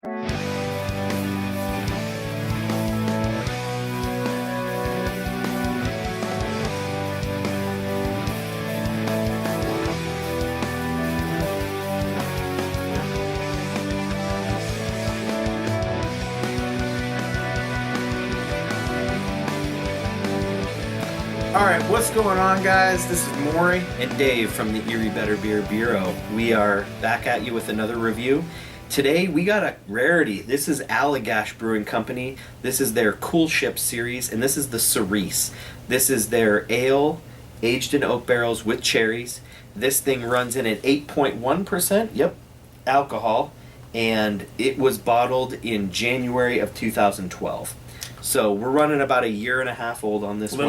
Alright, what's going on, guys? This is Maury and Dave from the Erie Better Beer Bureau. We are back at you with another review. Today we got a rarity. This is Allagash Brewing Company. This is their Coolship Cerise, and this is the Cerise. This is their ale aged in oak barrels with cherries. This thing runs in at 8.1%, alcohol, and it was bottled in January of 2012. So we're running about a year and a half old on this one.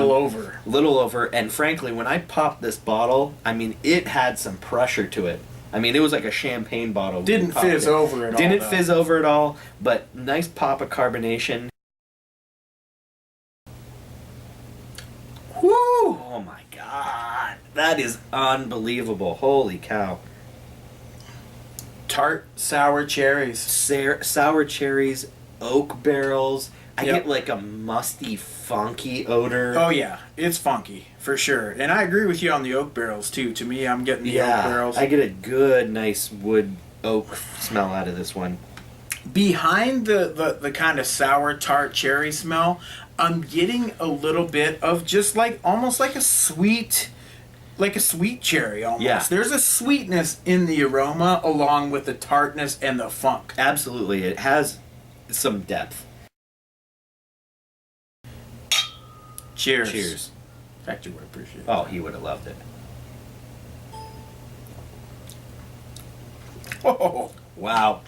Little over. And frankly, when I popped this bottle, I mean, it had some pressure to it. I mean, it was like a champagne bottle. Didn't fizz over at all. Didn't fizz over at all, but nice pop of carbonation. Woo! Oh my God. That is unbelievable. Holy cow. Tart, sour cherries. Sour cherries, oak barrels. I get like a musty, funky odor. Oh yeah, it's funky for sure. And I agree with you on the oak barrels too. To me, I'm getting the oak barrels. I get a good, nice wood oak smell out of this one. Behind the kind of sour tart cherry smell, I'm getting a little bit of just like almost like a sweet cherry almost. Yeah. There's a sweetness in the aroma along with the tartness and the funk. Absolutely, it has some depth. Cheers. Cheers. In fact, you would appreciate it. Oh, he would have loved it. Oh, wow.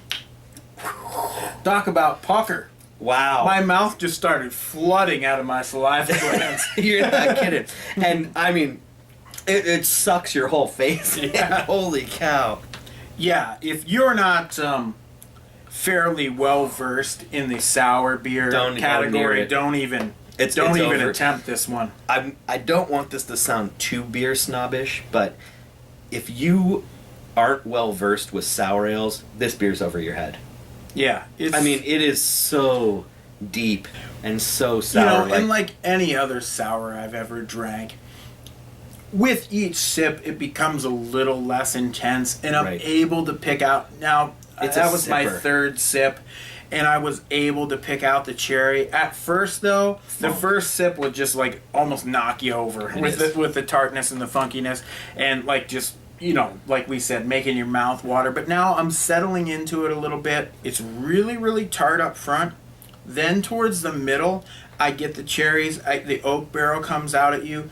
Talk about pucker. Wow. My mouth just started flooding out of my saliva glands. You're not kidding. And, I mean, it sucks your whole face. Yeah. Holy cow. Yeah, if you're not fairly well-versed in the sour beer category, don't even attempt this one. I don't want this to sound too beer snobbish, but if you aren't well versed with sour ales, this beer's over your head. Yeah, it is so deep and so sour. And like any other sour I've ever drank, with each sip it becomes a little less intense, and I'm able to pick out now. That was my third sip. And I was able to pick out the cherry. At first, though, the first sip would just like almost knock you over with the tartness and the funkiness, and like just like we said, making your mouth water. But now I'm settling into it a little bit. It's really, really tart up front. Then towards the middle, I get the cherries. The oak barrel comes out at you.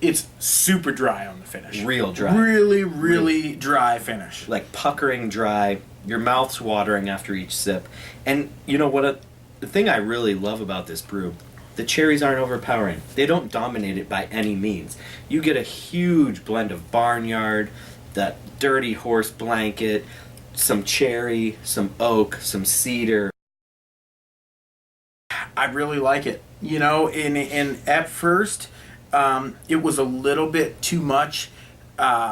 It's super dry on the finish. Real dry. Really, really dry finish. Like puckering dry. Your mouth's watering after each sip. And you know what? The thing I really love about this brew, the cherries aren't overpowering. They don't dominate it by any means. You get a huge blend of barnyard, that dirty horse blanket, some cherry, some oak, some cedar. I really like it. And at first, it was a little bit too much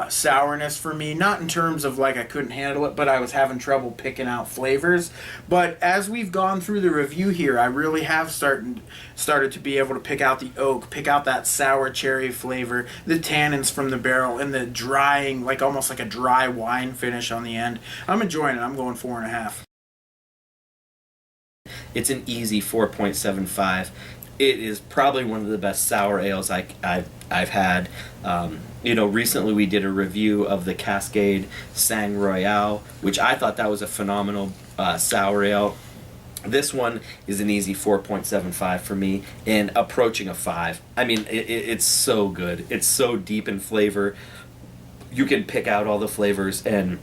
sourness for me. Not in terms of like I couldn't handle it, but I was having trouble picking out flavors. But as we've gone through the review here, I really have started to be able to pick out the oak, pick out that sour cherry flavor, the tannins from the barrel, and the drying, like almost like a dry wine finish on the end. I'm enjoying it. I'm going 4.5. It's an easy 4.75. It is probably one of the best sour ales I've had. Recently we did a review of the Cascade Sang Royale, which I thought that was a phenomenal sour ale. This one is an easy 4.75 for me, and approaching a 5. I mean, it's so good. It's so deep in flavor. You can pick out all the flavors, and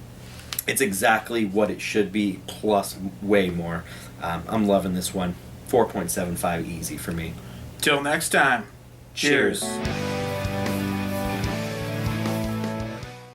it's exactly what it should be, plus way more. I'm loving this one. 4.75 easy for me. Till next time. Cheers.